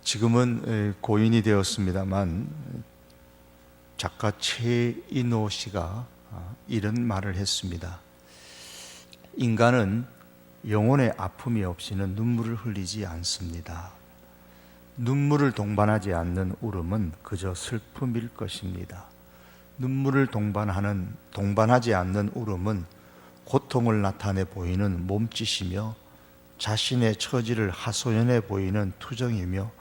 지금은 고인이 되었습니다만 작가 최인호 씨가 이런 말을 했습니다. 인간은 영혼의 아픔이 없이는 눈물을 흘리지 않습니다. 눈물을 동반하지 않는 울음은 그저 슬픔일 것입니다. 눈물을 동반하지 않는 울음은 고통을 나타내 보이는 몸짓이며 자신의 처지를 하소연해 보이는 투정이며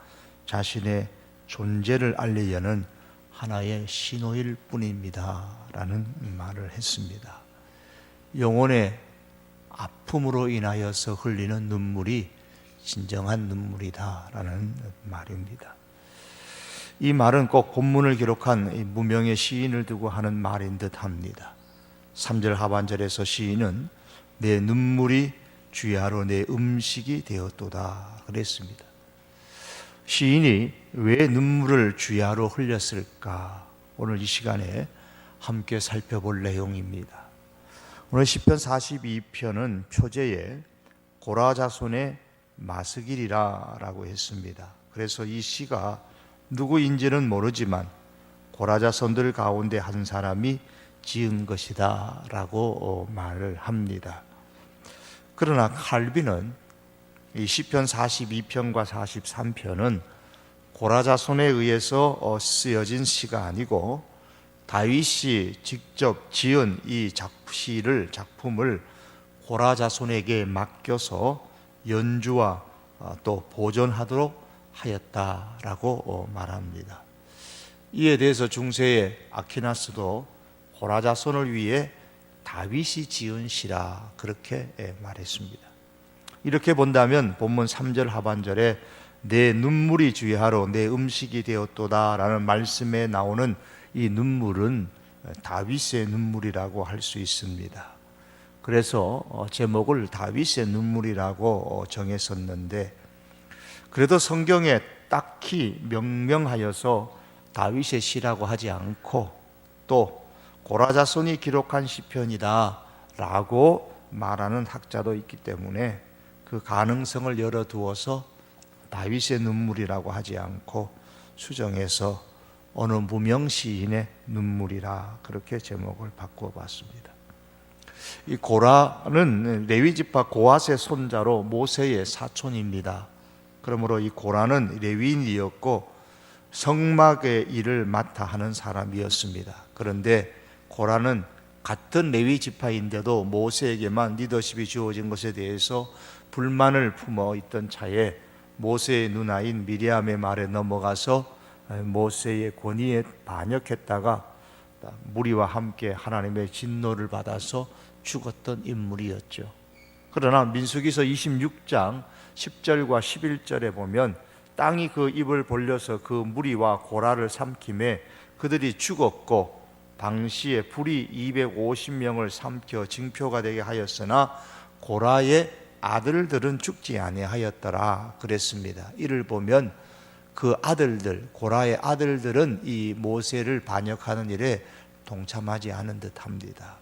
자신의 존재를 알리려는 하나의 신호일 뿐입니다 라는 말을 했습니다. 영혼의 아픔으로 인하여서 흘리는 눈물이 진정한 눈물이다 라는 말입니다. 이 말은 꼭 본문을 기록한 무명의 시인을 두고 하는 말인 듯 합니다. 3절 하반절에서 시인은 내 눈물이 주야로 내 음식이 되었도다 그랬습니다. 시인이 왜 눈물을 주야로 흘렸을까? 오늘 이 시간에 함께 살펴볼 내용입니다. 오늘 시편 42편은 표제에 고라자손의 마스길이라고 했습니다. 그래서 이 시가 누구인지는 모르지만 고라자손들 가운데 한 사람이 지은 것이다 라고 말을 합니다. 그러나 칼빈은 이 시편 42편과 43편은 고라자손에 의해서 쓰여진 시가 아니고 다윗이 직접 지은 이 작품을 고라자손에게 맡겨서 연주와 또 보존하도록 하였다라고 말합니다. 이에 대해서 중세의 아퀴나스도 고라자손을 위해 다윗이 지은 시라 그렇게 말했습니다. 이렇게 본다면 본문 3절 하반절에 내 눈물이 주야로 내 음식이 되었도다 라는 말씀에 나오는 이 눈물은 다윗의 눈물이라고 할 수 있습니다. 그래서 제목을 다윗의 눈물이라고 정했었는데, 그래도 성경에 딱히 명명하여서 다윗의 시라고 하지 않고 또 고라자손이 기록한 시편이다 라고 말하는 학자도 있기 때문에 그 가능성을 열어두어서 다윗의 눈물이라고 하지 않고 수정해서 어느 무명 시인의 눈물이라 그렇게 제목을 바꿔봤습니다. 이 고라는 레위지파 고핫의 손자로 모세의 사촌입니다. 그러므로 이 고라는 레위인이었고 성막의 일을 맡아 하는 사람이었습니다. 그런데 고라는 같은 레위지파인데도 모세에게만 리더십이 주어진 것에 대해서 불만을 품어 있던 차에 모세의 누나인 미리암의 말에 넘어가서 모세의 권위에 반역했다가 무리와 함께 하나님의 진노를 받아서 죽었던 인물이었죠. 그러나 민수기서 26장 10절과 11절에 보면 땅이 그 입을 벌려서 그 무리와 고라를 삼킴에 그들이 죽었고 당시에 불이 250명을 삼켜 징표가 되게 하였으나 고라의 아들들은 죽지 아니하였더라 그랬습니다. 이를 보면 그 아들들, 고라의 아들들은 이 모세를 반역하는 일에 동참하지 않은 듯합니다.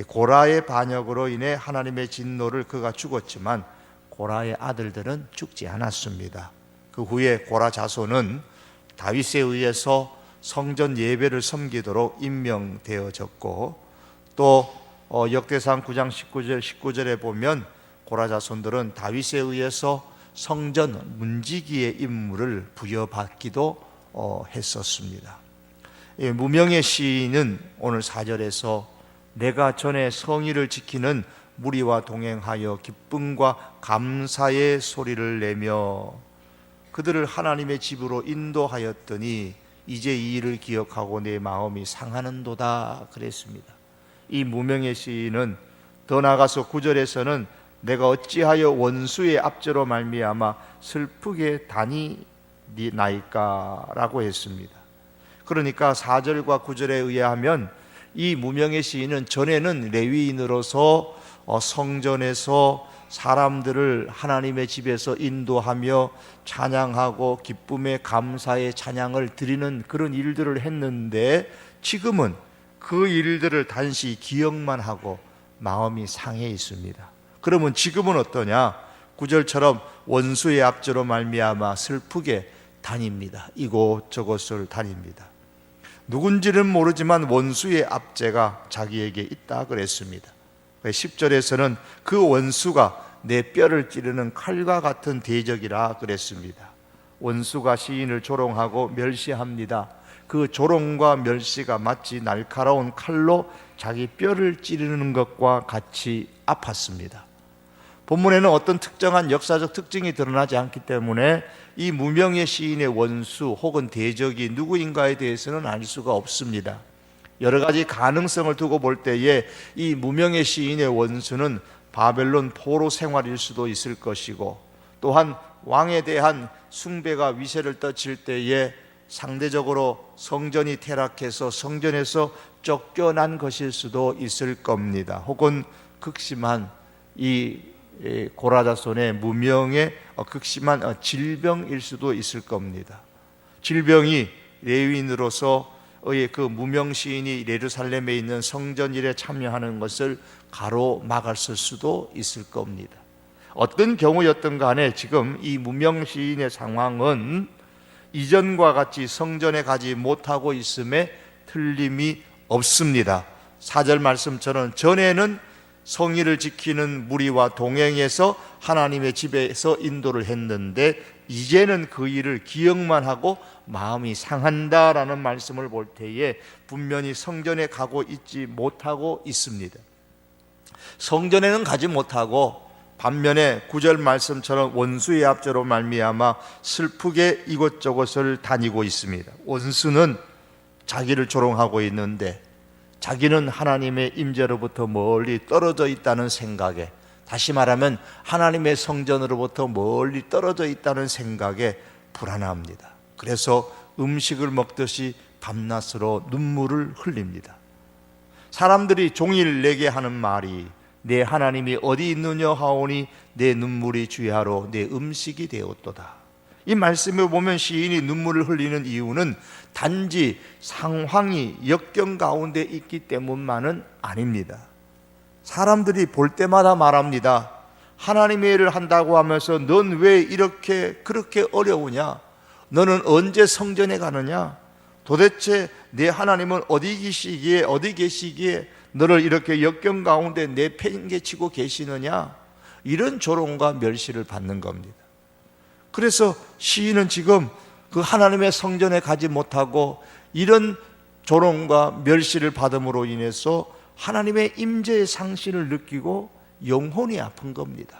고라의 반역으로 인해 하나님의 진노를 그가 죽었지만 고라의 아들들은 죽지 않았습니다. 그 후에 고라 자손은 다윗에 의해서 성전 예배를 섬기도록 임명되어졌고 또 역대상 9장 19절에 보면 고라 자손들은 다윗에 의해서 성전 문지기의 임무를 부여받기도 했었습니다. 무명의 시인은 오늘 4절에서 내가 전에 성의를 지키는 무리와 동행하여 기쁨과 감사의 소리를 내며 그들을 하나님의 집으로 인도하였더니 이제 이 일을 기억하고 내 마음이 상하는도다 그랬습니다. 이 무명의 시인은 더 나아가서 9절에서는 내가 어찌하여 원수의 압제로 말미암아 슬프게 다니나이까 라고 했습니다. 그러니까 4절과 9절에 의하면 이 무명의 시인은 전에는 레위인으로서 성전에서 사람들을 하나님의 집에서 인도하며 찬양하고 기쁨의 감사의 찬양을 드리는 그런 일들을 했는데 지금은 그 일들을 단시 기억만 하고 마음이 상해 있습니다. 그러면 지금은 어떠냐? 구절처럼 원수의 압제로 말미암아 슬프게 다닙니다. 이곳저곳을 다닙니다. 누군지는 모르지만 원수의 압제가 자기에게 있다 그랬습니다. 10절에서는 그 원수가 내 뼈를 찌르는 칼과 같은 대적이라 그랬습니다. 원수가 시인을 조롱하고 멸시합니다. 그 조롱과 멸시가 마치 날카로운 칼로 자기 뼈를 찌르는 것과 같이 아팠습니다. 본문에는 어떤 특정한 역사적 특징이 드러나지 않기 때문에 이 무명의 시인의 원수 혹은 대적이 누구인가에 대해서는 알 수가 없습니다. 여러 가지 가능성을 두고 볼 때에 이 무명의 시인의 원수는 바벨론 포로 생활일 수도 있을 것이고, 또한 왕에 대한 숭배가 위세를 떨칠 때에 상대적으로 성전이 퇴락해서 성전에서 쫓겨난 것일 수도 있을 겁니다. 혹은 극심한 이 고라자손의 무명의 극심한 질병일 수도 있을 겁니다. 질병이 레위인으로서 그 무명 시인이 예루살렘에 있는 성전 일에 참여하는 것을 가로막았을 수도 있을 겁니다. 어떤 경우였든 간에 지금 이 무명 시인의 상황은 이전과 같이 성전에 가지 못하고 있음에 틀림이 없습니다. 4절 말씀처럼 전에는 성의를 지키는 무리와 동행해서 하나님의 집에서 인도를 했는데 이제는 그 일을 기억만 하고 마음이 상한다라는 말씀을 볼 때에 분명히 성전에 가고 있지 못하고 있습니다. 성전에는 가지 못하고 반면에 9절 말씀처럼 원수의 압제로 말미암아 슬프게 이곳저곳을 다니고 있습니다. 원수는 자기를 조롱하고 있는데 자기는 하나님의 임재로부터 멀리 떨어져 있다는 생각에, 다시 말하면 하나님의 성전으로부터 멀리 떨어져 있다는 생각에 불안합니다. 그래서 음식을 먹듯이 밤낮으로 눈물을 흘립니다. 사람들이 종일 내게 하는 말이 내 하나님이 어디 있느냐 하오니 내 눈물이 주야로 내 음식이 되었도다. 이 말씀을 보면 시인이 눈물을 흘리는 이유는 단지 상황이 역경 가운데 있기 때문만은 아닙니다. 사람들이 볼 때마다 말합니다. 하나님의 일을 한다고 하면서 넌 왜 이렇게 그렇게 어려우냐? 너는 언제 성전에 가느냐? 도대체 내 하나님은 어디 계시기에 너를 이렇게 역경 가운데 내팽개치고 계시느냐? 이런 조롱과 멸시를 받는 겁니다. 그래서 시인은 지금 그 하나님의 성전에 가지 못하고 이런 조롱과 멸시를 받음으로 인해서 하나님의 임재의 상실을 느끼고 영혼이 아픈 겁니다.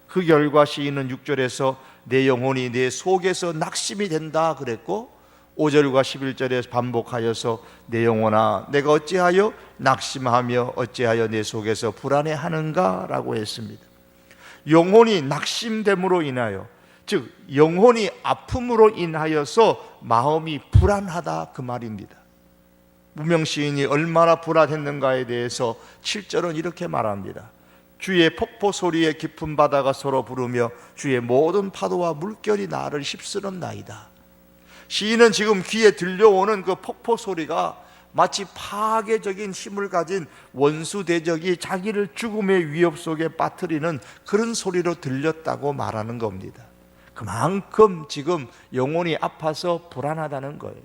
그 결과 시인은 6절에서 내 영혼이 내 속에서 낙심이 된다 그랬고 5절과 11절에 반복하여서 내 영혼아 내가 어찌하여 낙심하며 어찌하여 내 속에서 불안해하는가 라고 했습니다. 영혼이 낙심됨으로 인하여, 즉 영혼이 아픔으로 인하여서 마음이 불안하다 그 말입니다. 무명 시인이 얼마나 불안했는가에 대해서 7절은 이렇게 말합니다. 주의 폭포 소리에 깊은 바다가 서로 부르며 주의 모든 파도와 물결이 나를 휩쓸었나이다. 시인은 지금 귀에 들려오는 그 폭포 소리가 마치 파괴적인 힘을 가진 원수 대적이 자기를 죽음의 위협 속에 빠뜨리는 그런 소리로 들렸다고 말하는 겁니다. 그만큼 지금 영혼이 아파서 불안하다는 거예요.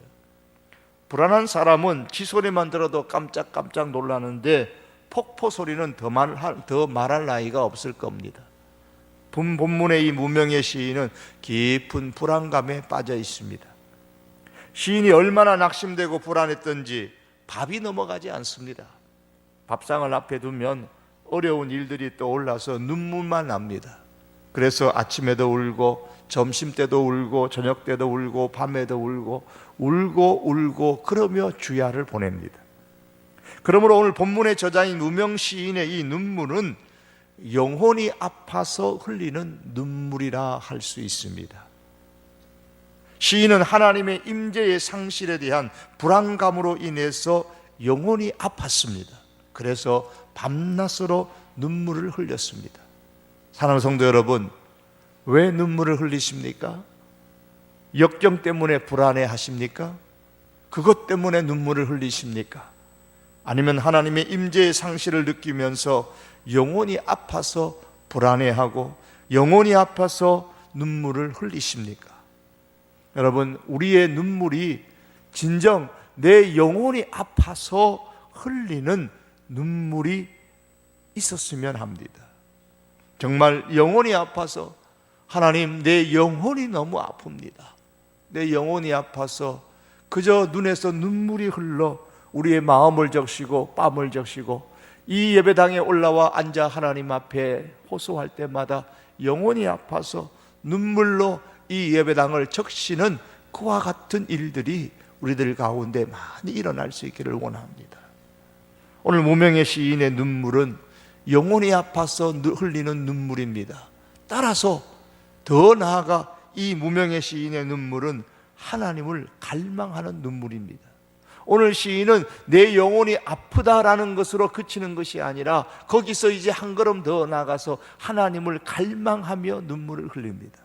불안한 사람은 지 소리만 들어도 깜짝깜짝 놀라는데 폭포 소리는 더 말할 나위가 없을 겁니다. 본문의 이 무명의 시인은 깊은 불안감에 빠져 있습니다. 시인이 얼마나 낙심되고 불안했던지 밥이 넘어가지 않습니다. 밥상을 앞에 두면 어려운 일들이 떠올라서 눈물만 납니다. 그래서 아침에도 울고 점심때도 울고 저녁때도 울고 밤에도 울고 그러며 주야를 보냅니다. 그러므로 오늘 본문의 저자인 무명 시인의 이 눈물은 영혼이 아파서 흘리는 눈물이라 할 수 있습니다. 시인은 하나님의 임재의 상실에 대한 불안감으로 인해서 영혼이 아팠습니다. 그래서 밤낮으로 눈물을 흘렸습니다. 사랑하는 성도 여러분, 왜 눈물을 흘리십니까? 역경 때문에 불안해 하십니까? 그것 때문에 눈물을 흘리십니까? 아니면 하나님의 임재의 상실을 느끼면서 영혼이 아파서 불안해하고 영혼이 아파서 눈물을 흘리십니까? 여러분, 우리의 눈물이 진정 내 영혼이 아파서 흘리는 눈물이 있었으면 합니다. 정말 영혼이 아파서, 하나님, 내 영혼이 너무 아픕니다. 내 영혼이 아파서 그저 눈에서 눈물이 흘러 우리의 마음을 적시고 뺨을 적시고 이 예배당에 올라와 앉아 하나님 앞에 호소할 때마다 영혼이 아파서 눈물로 이 예배당을 적시는 그와 같은 일들이 우리들 가운데 많이 일어날 수 있기를 원합니다. 오늘 무명의 시인의 눈물은 영혼이 아파서 흘리는 눈물입니다. 따라서 더 나아가 이 무명의 시인의 눈물은 하나님을 갈망하는 눈물입니다. 오늘 시인은 내 영혼이 아프다라는 것으로 그치는 것이 아니라 거기서 이제 한 걸음 더 나아가서 하나님을 갈망하며 눈물을 흘립니다.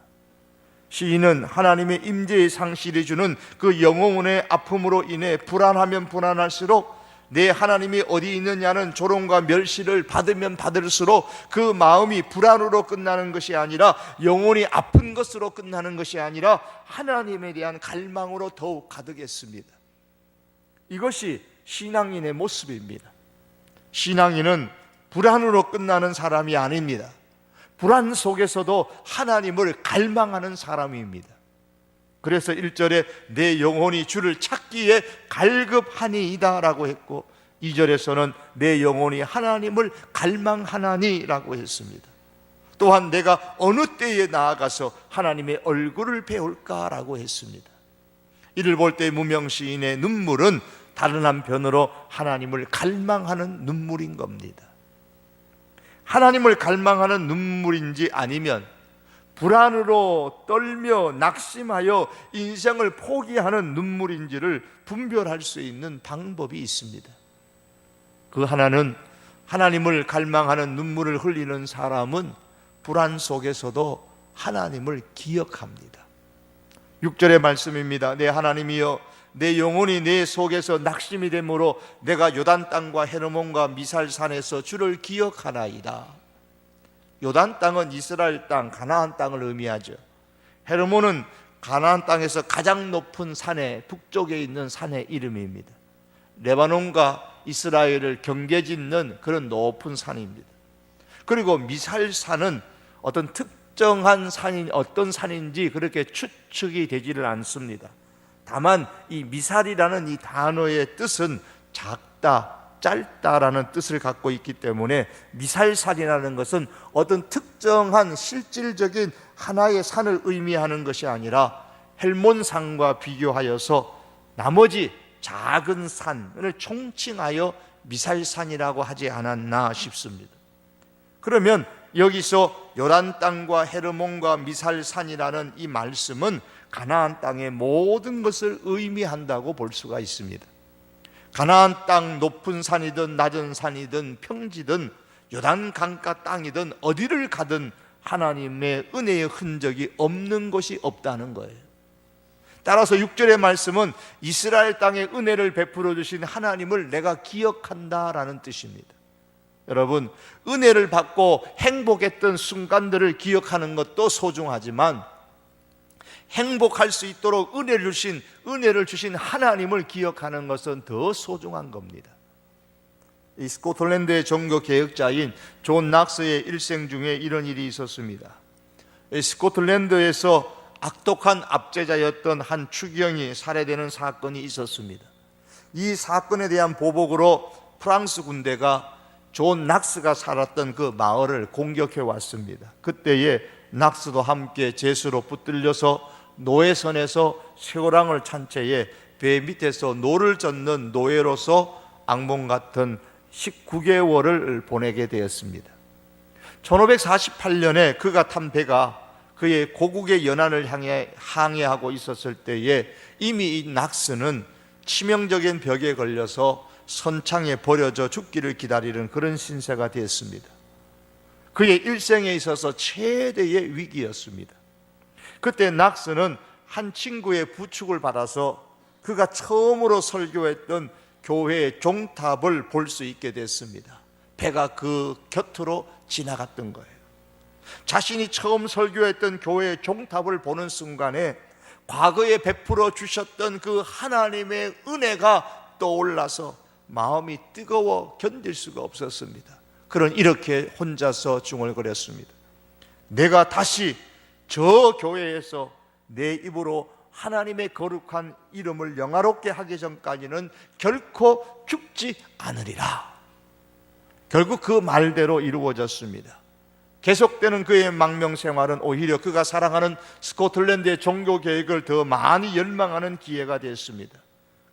시인은 하나님의 임재의 상실이 주는 그 영혼의 아픔으로 인해 불안하면 불안할수록 내 하나님이 어디 있느냐는 조롱과 멸시를 받으면 받을수록 그 마음이 불안으로 끝나는 것이 아니라, 영혼이 아픈 것으로 끝나는 것이 아니라 하나님에 대한 갈망으로 더욱 가득했습니다. 이것이 신앙인의 모습입니다. 신앙인은 불안으로 끝나는 사람이 아닙니다. 불안 속에서도 하나님을 갈망하는 사람입니다. 그래서 1절에 내 영혼이 주를 찾기에 갈급하니이다 라고 했고, 2절에서는 내 영혼이 하나님을 갈망하나니 라고 했습니다. 또한 내가 어느 때에 나아가서 하나님의 얼굴을 배울까 라고 했습니다. 이를 볼 때 무명시인의 눈물은 다른 한편으로 하나님을 갈망하는 눈물인 겁니다. 하나님을 갈망하는 눈물인지 아니면 불안으로 떨며 낙심하여 인생을 포기하는 눈물인지를 분별할 수 있는 방법이 있습니다. 그 하나는, 하나님을 갈망하는 눈물을 흘리는 사람은 불안 속에서도 하나님을 기억합니다. 6절의 말씀입니다. 내 하나님이여, 내 영혼이 내 속에서 낙심이 되므로 내가 요단 땅과 헤르몬과 미살산에서 주를 기억하나이다. 요단 땅은 이스라엘 땅, 가나안 땅을 의미하죠. 헤르몬은 가나안 땅에서 가장 높은 산의 북쪽에 있는 산의 이름입니다. 레바논과 이스라엘을 경계짓는 그런 높은 산입니다. 그리고 미살산은 어떤 특정한 산이 어떤 산인지 그렇게 추측이 되지를 않습니다. 다만 이 미살이라는 이 단어의 뜻은 작다, 짧다라는 뜻을 갖고 있기 때문에 미살산이라는 것은 어떤 특정한 실질적인 하나의 산을 의미하는 것이 아니라 헬몬산과 비교하여서 나머지 작은 산을 총칭하여 미살산이라고 하지 않았나 싶습니다. 그러면 여기서 요단 땅과 헤르몬과 미살산이라는 이 말씀은 가나안 땅의 모든 것을 의미한다고 볼 수가 있습니다. 가나안 땅 높은 산이든 낮은 산이든 평지든 요단 강가 땅이든 어디를 가든 하나님의 은혜의 흔적이 없는 곳이 없다는 거예요. 따라서 6절의 말씀은 이스라엘 땅에 은혜를 베풀어 주신 하나님을 내가 기억한다라는 뜻입니다. 여러분, 은혜를 받고 행복했던 순간들을 기억하는 것도 소중하지만 행복할 수 있도록 은혜를 주신 하나님을 기억하는 것은 더 소중한 겁니다. 이 스코틀랜드의 종교 개혁자인 존 낙스의 일생 중에 이런 일이 있었습니다. 스코틀랜드에서 악독한 압제자였던 한 추기경이 살해되는 사건이 있었습니다. 이 사건에 대한 보복으로 프랑스 군대가 존 낙스가 살았던 그 마을을 공격해 왔습니다. 그때에 낙스도 함께 제수로 붙들려서 노예선에서 쇠고랑을 찬 채에 배 밑에서 노를 젓는 노예로서 악몽 같은 19개월을 보내게 되었습니다. 1548년에 그가 탄 배가 그의 고국의 연안을 향해 항해하고 있었을 때에 이미 이 낙스는 치명적인 벽에 걸려서 선창에 버려져 죽기를 기다리는 그런 신세가 되었습니다. 그의 일생에 있어서 최대의 위기였습니다. 그때 낙스는 한 친구의 부축을 받아서 그가 처음으로 설교했던 교회의 종탑을 볼 수 있게 됐습니다. 배가 그 곁으로 지나갔던 거예요. 자신이 처음 설교했던 교회의 종탑을 보는 순간에 과거에 베풀어 주셨던 그 하나님의 은혜가 떠올라서 마음이 뜨거워 견딜 수가 없었습니다. 이렇게 혼자서 중얼거렸습니다. 내가 다시 저 교회에서 내 입으로 하나님의 거룩한 이름을 영화롭게 하기 전까지는 결코 죽지 않으리라. 결국 그 말대로 이루어졌습니다. 계속되는 그의 망명 생활은 오히려 그가 사랑하는 스코틀랜드의 종교 계획을 더 많이 열망하는 기회가 됐습니다.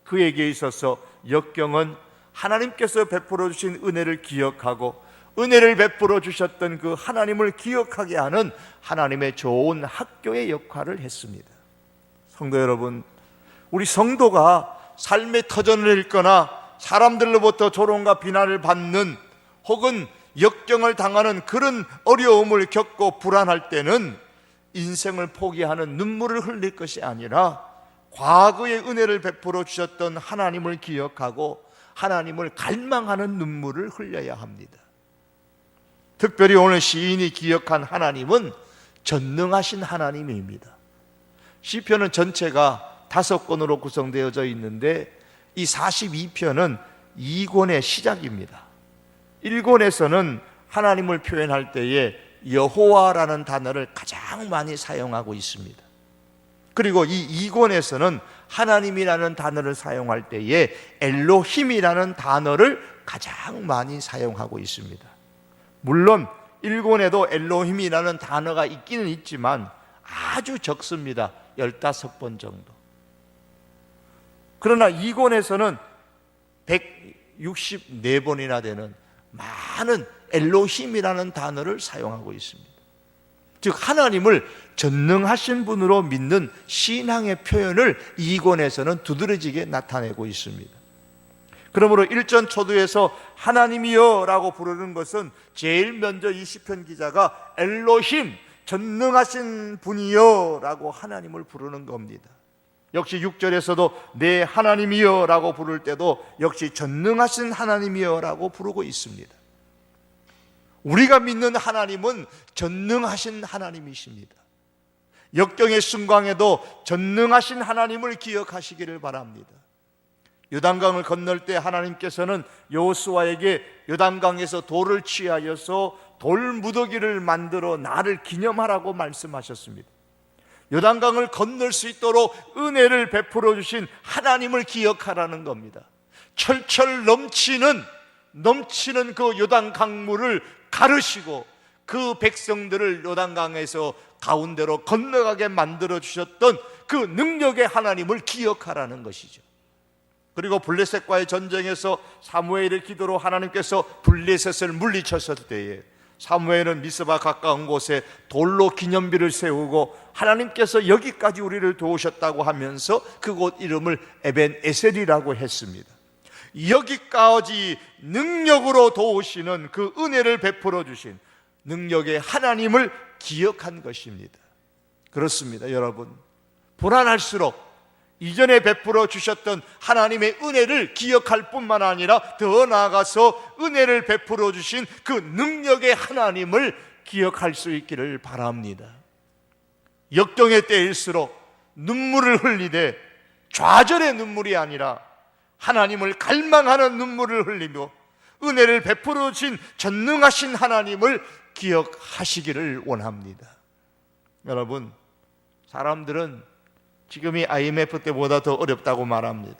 그에게 있어서 역경은 하나님께서 베풀어 주신 은혜를 기억하고 은혜를 베풀어 주셨던 그 하나님을 기억하게 하는 하나님의 좋은 학교의 역할을 했습니다. 성도 여러분, 우리 성도가 삶의 터전을 읽거나 사람들로부터 조롱과 비난을 받는 혹은 역경을 당하는 그런 어려움을 겪고 불안할 때는 인생을 포기하는 눈물을 흘릴 것이 아니라 과거의 은혜를 베풀어 주셨던 하나님을 기억하고 하나님을 갈망하는 눈물을 흘려야 합니다. 특별히 오늘 시인이 기억한 하나님은 전능하신 하나님입니다. 시편은 전체가 5권으로 구성되어져 있는데 이 42편은 2권의 시작입니다. 1권에서는 하나님을 표현할 때에 여호와라는 단어를 가장 많이 사용하고 있습니다. 그리고 이 2권에서는 하나님이라는 단어를 사용할 때에 엘로힘이라는 단어를 가장 많이 사용하고 있습니다. 물론 1권에도 엘로힘이라는 단어가 있기는 있지만 아주 적습니다. 15번 정도. 그러나 2권에서는 164번이나 되는 많은 엘로힘이라는 단어를 사용하고 있습니다. 즉 하나님을 전능하신 분으로 믿는 신앙의 표현을 2권에서는 두드러지게 나타내고 있습니다. 그러므로 1전 초두에서 하나님이여 라고 부르는 것은 제일 먼저 이 시편 기자가 엘로힘, 전능하신 분이여 라고 하나님을 부르는 겁니다. 역시 6절에서도 내 하나님이여 라고 부를 때도 역시 전능하신 하나님이여 라고 부르고 있습니다. 우리가 믿는 하나님은 전능하신 하나님이십니다. 역경의 순간에도 전능하신 하나님을 기억하시기를 바랍니다. 요단강을 건널 때 하나님께서는 여호수아에게 요단강에서 돌을 취하여서 돌무더기를 만들어 나를 기념하라고 말씀하셨습니다. 요단강을 건널 수 있도록 은혜를 베풀어 주신 하나님을 기억하라는 겁니다. 철철 넘치는 그 요단 강물을 가르시고 그 백성들을 요단강에서 가운데로 건너가게 만들어 주셨던 그 능력의 하나님을 기억하라는 것이죠. 그리고 블레셋과의 전쟁에서 사무엘의 기도로 하나님께서 블레셋을 물리쳤을 때에 사무엘은 미스바 가까운 곳에 돌로 기념비를 세우고 하나님께서 여기까지 우리를 도우셨다고 하면서 그곳 이름을 에벤에셀이라고 했습니다. 여기까지 능력으로 도우시는 그 은혜를 베풀어 주신 능력의 하나님을 기억한 것입니다. 그렇습니다, 여러분. 불안할수록 이전에 베풀어 주셨던 하나님의 은혜를 기억할 뿐만 아니라 더 나아가서 은혜를 베풀어 주신 그 능력의 하나님을 기억할 수 있기를 바랍니다. 역경의 때일수록 눈물을 흘리되 좌절의 눈물이 아니라 하나님을 갈망하는 눈물을 흘리며 은혜를 베풀어 주신 전능하신 하나님을 기억하시기를 원합니다. 여러분, 사람들은 지금이 IMF 때보다 더 어렵다고 말합니다.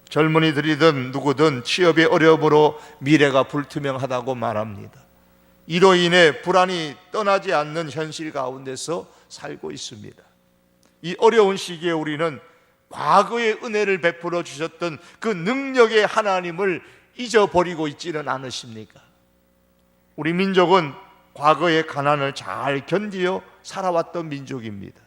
젊은이들이든 누구든 취업의 어려움으로 미래가 불투명하다고 말합니다. 이로 인해 불안이 떠나지 않는 현실 가운데서 살고 있습니다. 이 어려운 시기에 우리는 과거의 은혜를 베풀어 주셨던 그 능력의 하나님을 잊어버리고 있지는 않으십니까? 우리 민족은 과거의 가난을 잘 견디어 살아왔던 민족입니다.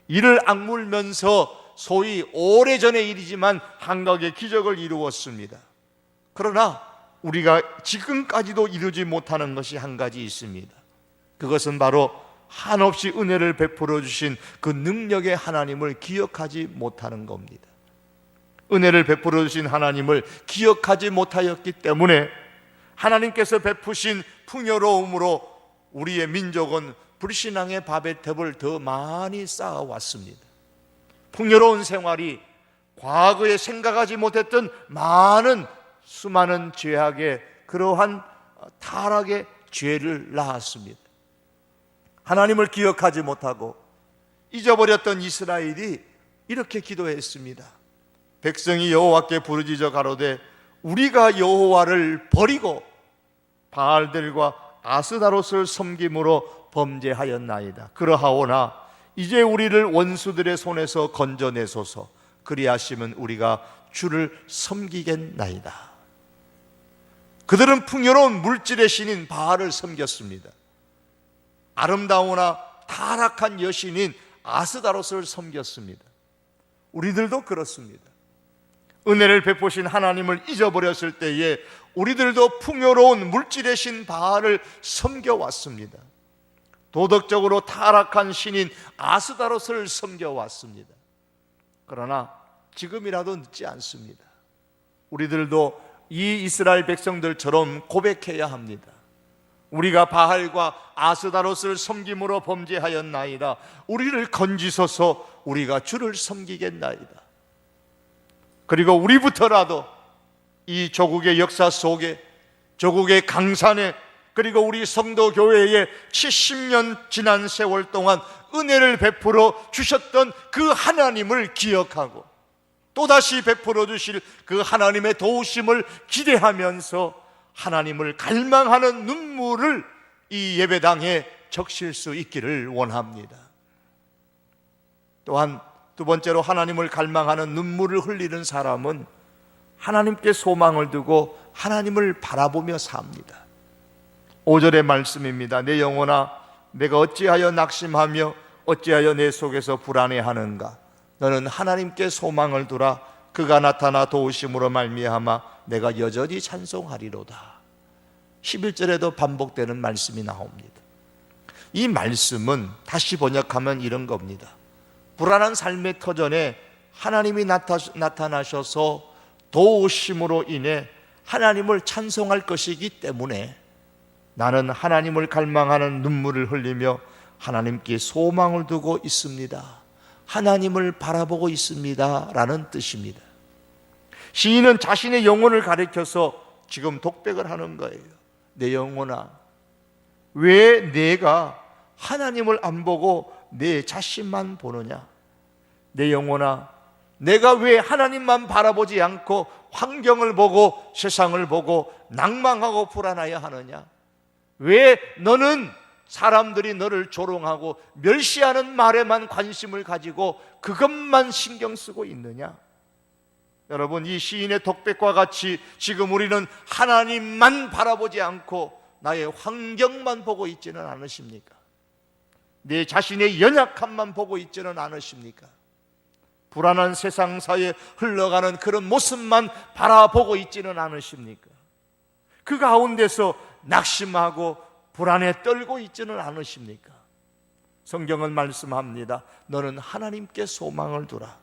이를 악물면서 소위 오래전의 일이지만 한각의 기적을 이루었습니다. 그러나 우리가 지금까지도 이루지 못하는 것이 한 가지 있습니다. 그것은 바로 한없이 은혜를 베풀어 주신 그 능력의 하나님을 기억하지 못하는 겁니다. 은혜를 베풀어 주신 하나님을 기억하지 못하였기 때문에 하나님께서 베푸신 풍요로움으로 우리의 민족은 불신앙의 바벨탑을 더 많이 쌓아왔습니다. 풍요로운 생활이 과거에 생각하지 못했던 수많은 죄악의 그러한 타락의 죄를 낳았습니다. 하나님을 기억하지 못하고 잊어버렸던 이스라엘이 이렇게 기도했습니다. 백성이 여호와께 부르짖어 가로되 우리가 여호와를 버리고 바알들과 아스다롯을 섬김으로 범죄하였나이다. 그러하오나 이제 우리를 원수들의 손에서 건져내소서. 그리하시면 우리가 주를 섬기겠나이다. 그들은 풍요로운 물질의 신인 바알을 섬겼습니다. 아름다우나 타락한 여신인 아스다롯을 섬겼습니다. 우리들도 그렇습니다. 은혜를 베푸신 하나님을 잊어버렸을 때에 우리들도 풍요로운 물질의 신 바알을 섬겨왔습니다. 도덕적으로 타락한 신인 아스다롯을 섬겨왔습니다. 그러나 지금이라도 늦지 않습니다. 우리들도 이 이스라엘 백성들처럼 고백해야 합니다. 우리가 바알과 아스다롯을 섬김으로 범죄하였나이다. 우리를 건지소서. 우리가 주를 섬기겠나이다. 그리고 우리부터라도 이 조국의 역사 속에, 조국의 강산에, 그리고 우리 성도 교회에 70년 지난 세월 동안 은혜를 베풀어 주셨던 그 하나님을 기억하고 또다시 베풀어 주실 그 하나님의 도우심을 기대하면서 하나님을 갈망하는 눈물을 이 예배당에 적실 수 있기를 원합니다. 또한 두 번째로 하나님을 갈망하는 눈물을 흘리는 사람은 하나님께 소망을 두고 하나님을 바라보며 삽니다. 5절의 말씀입니다. 내 영혼아 내가 어찌하여 낙심하며 어찌하여 내 속에서 불안해하는가. 너는 하나님께 소망을 두라. 그가 나타나 도우심으로 말미암아 내가 여전히 찬송하리로다. 11절에도 반복되는 말씀이 나옵니다. 이 말씀은 다시 번역하면 이런 겁니다. 불안한 삶의 터전에 하나님이 나타나셔서 도우심으로 인해 하나님을 찬송할 것이기 때문에 나는 하나님을 갈망하는 눈물을 흘리며 하나님께 소망을 두고 있습니다. 하나님을 바라보고 있습니다. 라는 뜻입니다. 시인은 자신의 영혼을 가리켜서 지금 독백을 하는 거예요. 내 영혼아, 왜 내가 하나님을 안 보고 내 자신만 보느냐? 내 영혼아, 내가 왜 하나님만 바라보지 않고 환경을 보고 세상을 보고 낭망하고 불안하여 하느냐? 왜 너는 사람들이 너를 조롱하고 멸시하는 말에만 관심을 가지고 그것만 신경 쓰고 있느냐? 여러분, 이 시인의 독백과 같이 지금 우리는 하나님만 바라보지 않고 나의 환경만 보고 있지는 않으십니까? 내 자신의 연약함만 보고 있지는 않으십니까? 불안한 세상사에 흘러가는 그런 모습만 바라보고 있지는 않으십니까? 그 가운데서 낙심하고 불안에 떨고 있지는 않으십니까? 성경은 말씀합니다. 너는 하나님께 소망을 두라.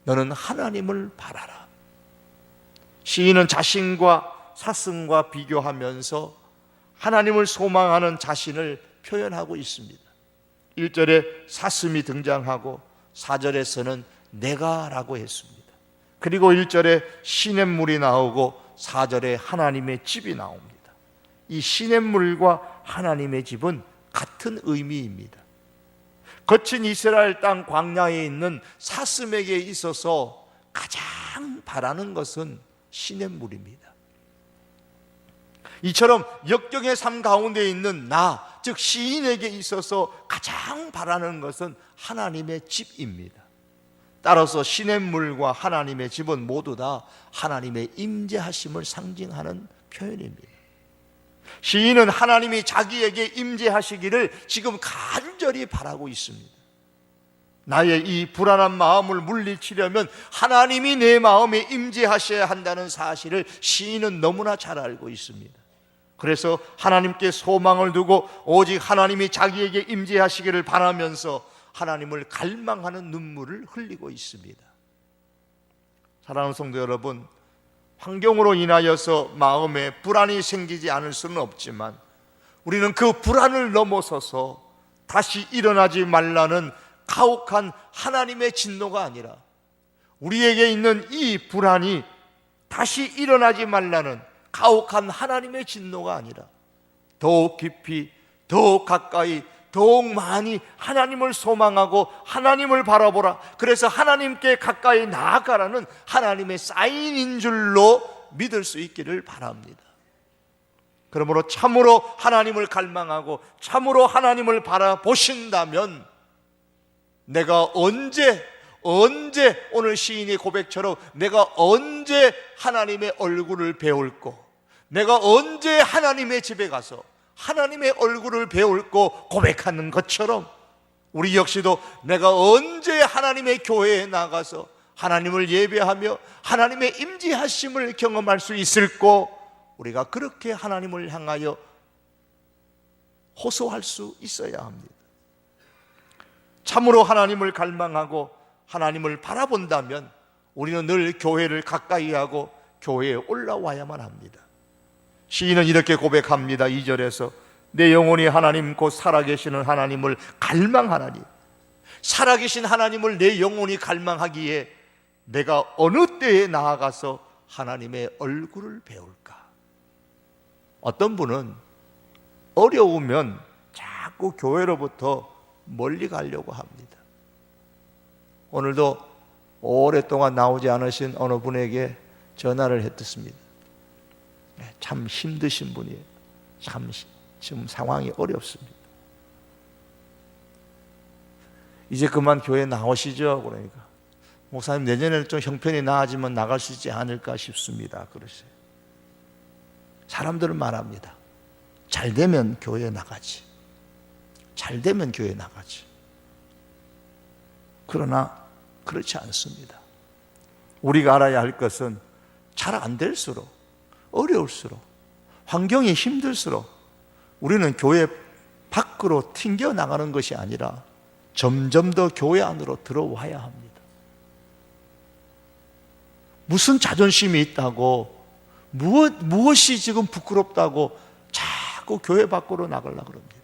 너는 하나님을 바라라. 시인은 자신과 사슴과 비교하면서 하나님을 소망하는 자신을 표현하고 있습니다. 1절에 사슴이 등장하고 4절에서는 내가라고 했습니다. 그리고 1절에 시냇물이 나오고 4절에 하나님의 집이 나옵니다. 이 시냇물과 하나님의 집은 같은 의미입니다. 거친 이스라엘 땅 광야에 있는 사슴에게 있어서 가장 바라는 것은 시냇물입니다. 이처럼 역경의 삶 가운데 있는 나, 즉 시인에게 있어서 가장 바라는 것은 하나님의 집입니다. 따라서 시냇물과 하나님의 집은 모두 다 하나님의 임재하심을 상징하는 표현입니다. 시인은 하나님이 자기에게 임재하시기를 지금 간절히 바라고 있습니다. 나의 이 불안한 마음을 물리치려면 하나님이 내 마음에 임재하셔야 한다는 사실을 시인은 너무나 잘 알고 있습니다. 그래서 하나님께 소망을 두고 오직 하나님이 자기에게 임재하시기를 바라면서 하나님을 갈망하는 눈물을 흘리고 있습니다. 사랑하는 성도 여러분, 환경으로 인하여서 마음에 불안이 생기지 않을 수는 없지만 우리는 그 불안을 넘어서서 다시 일어나지 말라는 가혹한 하나님의 진노가 아니라 우리에게 있는 이 불안이 다시 일어나지 말라는 가혹한 하나님의 진노가 아니라 더욱 깊이, 더욱 가까이, 더욱 많이 하나님을 소망하고 하나님을 바라보라, 그래서 하나님께 가까이 나아가라는 하나님의 사인인 줄로 믿을 수 있기를 바랍니다. 그러므로 참으로 하나님을 갈망하고 참으로 하나님을 바라보신다면 내가 언제 오늘 시인의 고백처럼 내가 언제 하나님의 얼굴을 배울고, 내가 언제 하나님의 집에 가서 하나님의 얼굴을 배울고 고백하는 것처럼 우리 역시도 내가 언제 하나님의 교회에 나가서 하나님을 예배하며 하나님의 임재하심을 경험할 수 있을고, 우리가 그렇게 하나님을 향하여 호소할 수 있어야 합니다. 참으로 하나님을 갈망하고 하나님을 바라본다면 우리는 늘 교회를 가까이 하고 교회에 올라와야만 합니다. 시인은 이렇게 고백합니다. 2절에서 내 영혼이 하나님 곧 살아계시는 하나님을 갈망하나니, 살아계신 하나님을 내 영혼이 갈망하기에 내가 어느 때에 나아가서 하나님의 얼굴을 배울까? 어떤 분은 어려우면 자꾸 교회로부터 멀리 가려고 합니다. 오늘도 오랫동안 나오지 않으신 어느 분에게 전화를 했습니다. 참 힘드신 분이에요. 참 지금 상황이 어렵습니다. 이제 그만 교회 나오시죠. 그러니까 목사님 내년에는 좀 형편이 나아지면 나갈 수 있지 않을까 싶습니다. 그러세요. 사람들은 말합니다. 잘 되면 교회 나가지. 잘 되면 교회 나가지. 그러나 그렇지 않습니다. 우리가 알아야 할 것은 잘 안 될수록, 어려울수록, 환경이 힘들수록 우리는 교회 밖으로 튕겨 나가는 것이 아니라 점점 더 교회 안으로 들어와야 합니다. 무슨 자존심이 있다고, 무엇이 지금 부끄럽다고 자꾸 교회 밖으로 나가려고 합니다.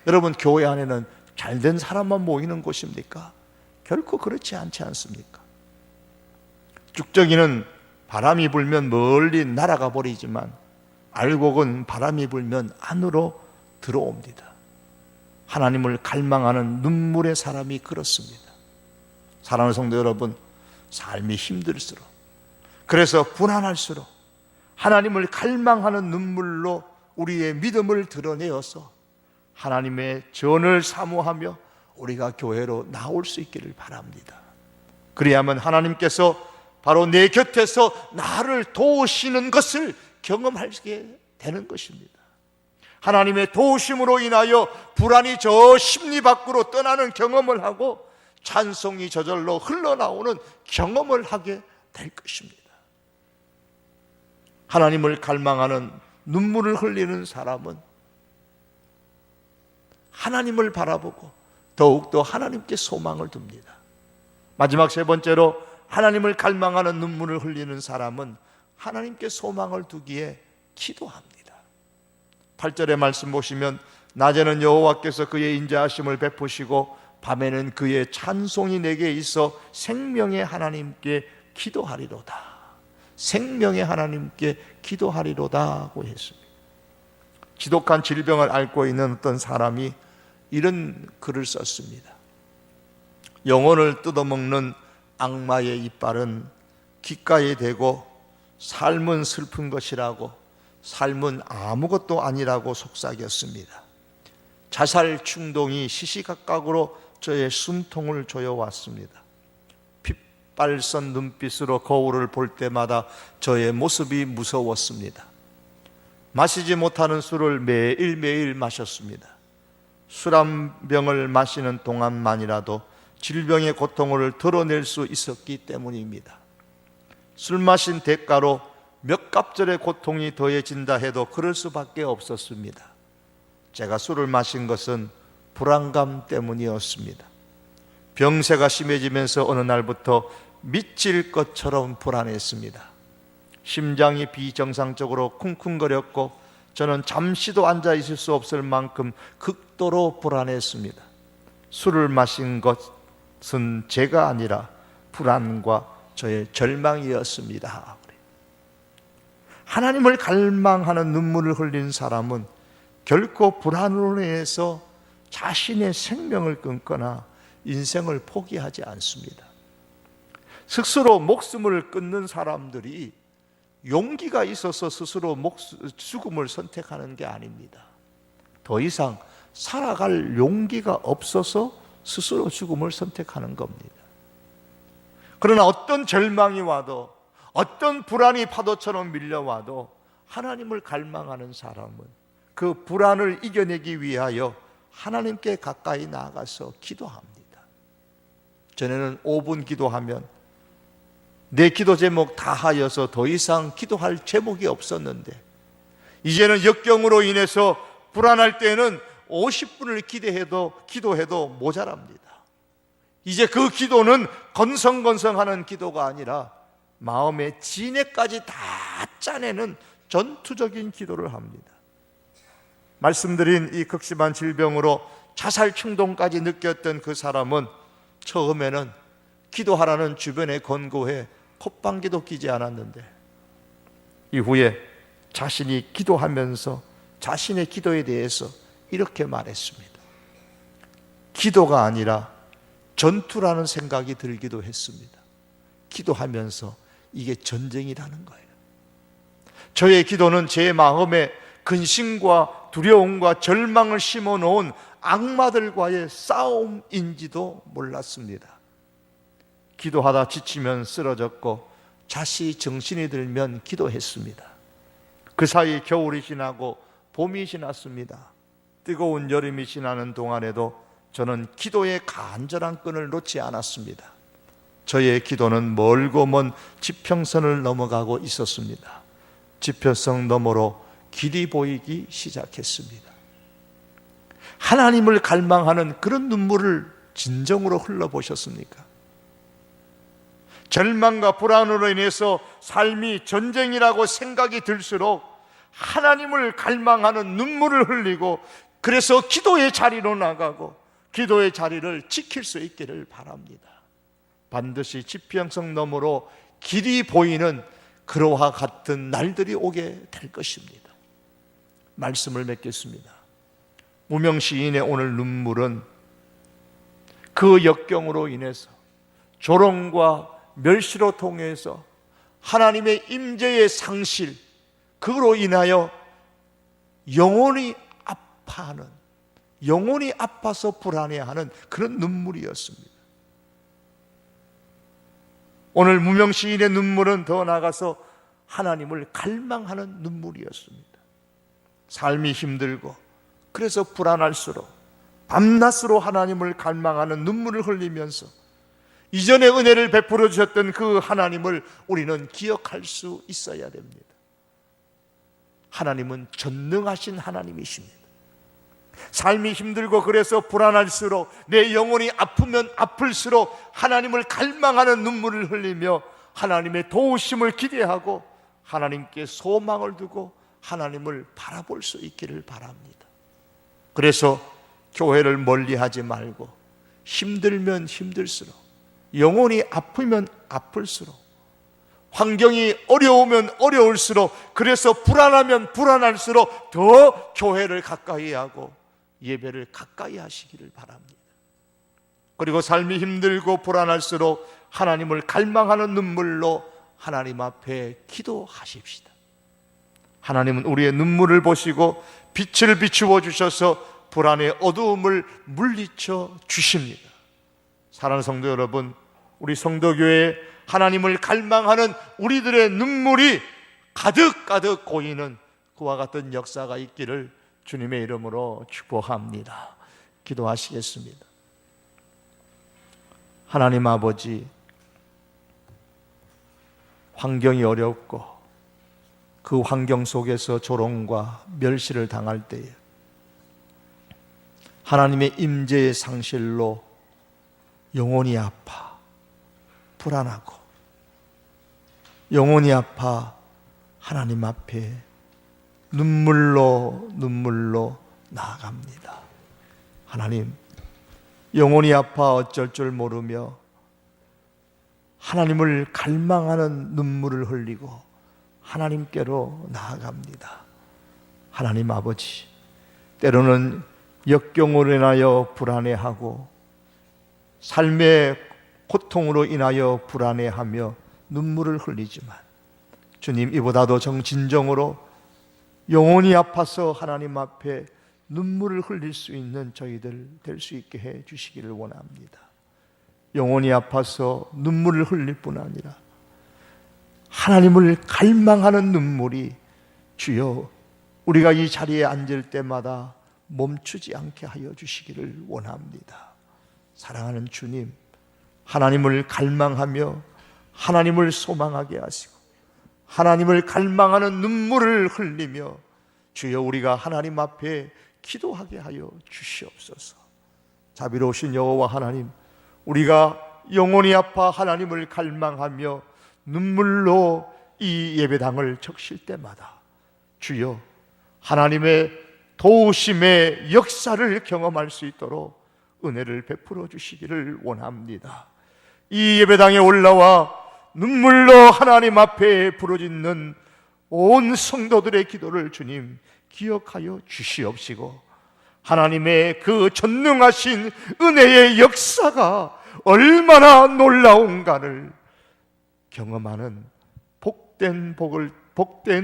여러분, 교회 안에는 잘된 사람만 모이는 곳입니까? 결코 그렇지 않지 않습니까? 쭉정이는 바람이 불면 멀리 날아가 버리지만 알곡은 바람이 불면 안으로 들어옵니다. 하나님을 갈망하는 눈물의 사람이 그렇습니다. 사랑하는 성도 여러분, 삶이 힘들수록, 그래서 불안할수록 하나님을 갈망하는 눈물로 우리의 믿음을 드러내어서 하나님의 전을 사모하며 우리가 교회로 나올 수 있기를 바랍니다. 그래야만 하나님께서 바로 내 곁에서 나를 도우시는 것을 경험하게 되는 것입니다. 하나님의 도우심으로 인하여 불안이 저 심리 밖으로 떠나는 경험을 하고 찬송이 저절로 흘러나오는 경험을 하게 될 것입니다. 하나님을 갈망하는 눈물을 흘리는 사람은 하나님을 바라보고 더욱더 하나님께 소망을 둡니다. 마지막 세 번째로 하나님을 갈망하는 눈물을 흘리는 사람은 하나님께 소망을 두기에 기도합니다. 8절의 말씀 보시면 낮에는 여호와께서 그의 인자하심을 베푸시고 밤에는 그의 찬송이 내게 있어 생명의 하나님께 기도하리로다. 생명의 하나님께 기도하리로다고 했습니다. 지독한 질병을 앓고 있는 어떤 사람이 이런 글을 썼습니다. 영혼을 뜯어먹는 악마의 이빨은 귓가에 대고 삶은 슬픈 것이라고, 삶은 아무것도 아니라고 속삭였습니다. 자살 충동이 시시각각으로 저의 숨통을 조여왔습니다. 핏발선 눈빛으로 거울을 볼 때마다 저의 모습이 무서웠습니다. 마시지 못하는 술을 매일매일 마셨습니다. 술 한 병을 마시는 동안만이라도 질병의 고통을 덜어낼 수 있었기 때문입니다. 술 마신 대가로 몇 갑절의 고통이 더해진다 해도 그럴 수밖에 없었습니다. 제가 술을 마신 것은 불안감 때문이었습니다. 병세가 심해지면서 어느 날부터 미칠 것처럼 불안했습니다. 심장이 비정상적으로 쿵쿵거렸고 저는 잠시도 앉아 있을 수 없을 만큼 극도로 불안했습니다. 술을 마신 것은 제가 아니라 불안과 저의 절망이었습니다. 하나님을 갈망하는 눈물을 흘린 사람은 결코 불안으로 인해서 자신의 생명을 끊거나 인생을 포기하지 않습니다. 스스로 목숨을 끊는 사람들이 용기가 있어서 스스로 죽음을 선택하는 게 아닙니다. 더 이상 살아갈 용기가 없어서 스스로 죽음을 선택하는 겁니다. 그러나 어떤 절망이 와도, 어떤 불안이 파도처럼 밀려와도 하나님을 갈망하는 사람은 그 불안을 이겨내기 위하여 하나님께 가까이 나아가서 기도합니다. 전에는 5분 기도하면 내 기도 제목 다 하여서 더 이상 기도할 제목이 없었는데, 이제는 역경으로 인해서 불안할 때는 50분을 기도해도 모자랍니다. 이제 그 기도는 건성건성하는 기도가 아니라 마음의 진해까지 다 짜내는 전투적인 기도를 합니다. 말씀드린 이 극심한 질병으로 자살 충동까지 느꼈던 그 사람은 처음에는 기도하라는 주변에 권고해 콧방귀도 끼지 않았는데, 이후에 자신이 기도하면서 자신의 기도에 대해서 이렇게 말했습니다. 기도가 아니라 전투라는 생각이 들기도 했습니다. 기도하면서 이게 전쟁이라는 거예요. 저의 기도는 제 마음에 근심과 두려움과 절망을 심어놓은 악마들과의 싸움인지도 몰랐습니다. 기도하다 지치면 쓰러졌고 다시 정신이 들면 기도했습니다. 그 사이 겨울이 지나고 봄이 지났습니다. 뜨거운 여름이 지나는 동안에도 저는 기도의 간절한 끈을 놓지 않았습니다. 저의 기도는 멀고 먼 지평선을 넘어가고 있었습니다. 지평선 너머로 길이 보이기 시작했습니다. 하나님을 갈망하는 그런 눈물을 진정으로 흘러보셨습니까? 절망과 불안으로 인해서 삶이 전쟁이라고 생각이 들수록 하나님을 갈망하는 눈물을 흘리고, 그래서 기도의 자리로 나가고 기도의 자리를 지킬 수 있기를 바랍니다. 반드시 지평선 너머로 길이 보이는 그러와 같은 날들이 오게 될 것입니다. 말씀을 맺겠습니다. 무명 시인의 오늘 눈물은 그 역경으로 인해서 조롱과 멸시로 통해서 하나님의 임재의 상실, 그로 인하여 영혼이 아파하는, 영혼이 아파서 불안해하는 그런 눈물이었습니다. 오늘 무명 시인의 눈물은 더 나아가서 하나님을 갈망하는 눈물이었습니다. 삶이 힘들고 그래서 불안할수록 밤낮으로 하나님을 갈망하는 눈물을 흘리면서 이전에 은혜를 베풀어 주셨던 그 하나님을 우리는 기억할 수 있어야 됩니다. 하나님은 전능하신 하나님이십니다. 삶이 힘들고 그래서 불안할수록, 내 영혼이 아프면 아플수록 하나님을 갈망하는 눈물을 흘리며 하나님의 도우심을 기대하고 하나님께 소망을 두고 하나님을 바라볼 수 있기를 바랍니다. 그래서 교회를 멀리하지 말고 힘들면 힘들수록, 영혼이 아프면 아플수록, 환경이 어려우면 어려울수록, 그래서 불안하면 불안할수록 더 교회를 가까이 하고 예배를 가까이 하시기를 바랍니다. 그리고 삶이 힘들고 불안할수록 하나님을 갈망하는 눈물로 하나님 앞에 기도하십시다. 하나님은 우리의 눈물을 보시고 빛을 비추어 주셔서 불안의 어두움을 물리쳐 주십니다. 사랑하는 성도 여러분, 우리 성도교회에 하나님을 갈망하는 우리들의 눈물이 가득가득 고이는 그와 같은 역사가 있기를 주님의 이름으로 축복합니다. 기도하시겠습니다. 하나님 아버지, 환경이 어렵고 그 환경 속에서 조롱과 멸시를 당할 때에 하나님의 임재의 상실로 영혼이 아파 불안하고, 영혼이 아파 하나님 앞에 눈물로 나아갑니다. 하나님, 영혼이 아파 어쩔 줄 모르며 하나님을 갈망하는 눈물을 흘리고 하나님께로 나아갑니다. 하나님 아버지, 때로는 역경으로 인하여 불안해하고 삶의 고통으로 인하여 불안해하며 눈물을 흘리지만 주님, 이보다도 정진정으로 영혼이 아파서 하나님 앞에 눈물을 흘릴 수 있는 저희들 될 수 있게 해 주시기를 원합니다. 영혼이 아파서 눈물을 흘릴 뿐 아니라 하나님을 갈망하는 눈물이 주여 우리가 이 자리에 앉을 때마다 멈추지 않게 하여 주시기를 원합니다. 사랑하는 주님, 하나님을 갈망하며 하나님을 소망하게 하시고 하나님을 갈망하는 눈물을 흘리며 주여 우리가 하나님 앞에 기도하게 하여 주시옵소서. 자비로우신 여호와 하나님, 우리가 영혼이 아파 하나님을 갈망하며 눈물로 이 예배당을 적실 때마다 주여 하나님의 도우심의 역사를 경험할 수 있도록 은혜를 베풀어 주시기를 원합니다. 이 예배당에 올라와 눈물로 하나님 앞에 부르짖는 온 성도들의 기도를 주님 기억하여 주시옵시고 하나님의 그 전능하신 은혜의 역사가 얼마나 놀라운가를 경험하는 복된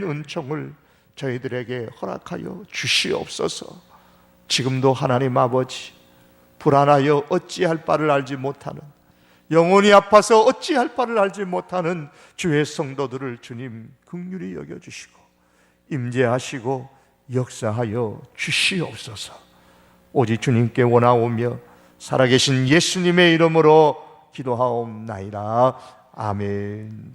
은총을 저희들에게 허락하여 주시옵소서. 지금도 하나님 아버지, 불안하여 어찌할 바를 알지 못하는, 영혼이 아파서 어찌할 바를 알지 못하는 주의 성도들을 주님 긍휼히 여겨주시고 임재하시고 역사하여 주시옵소서. 오직 주님께 원하오며 살아계신 예수님의 이름으로 기도하옵나이다. 아멘.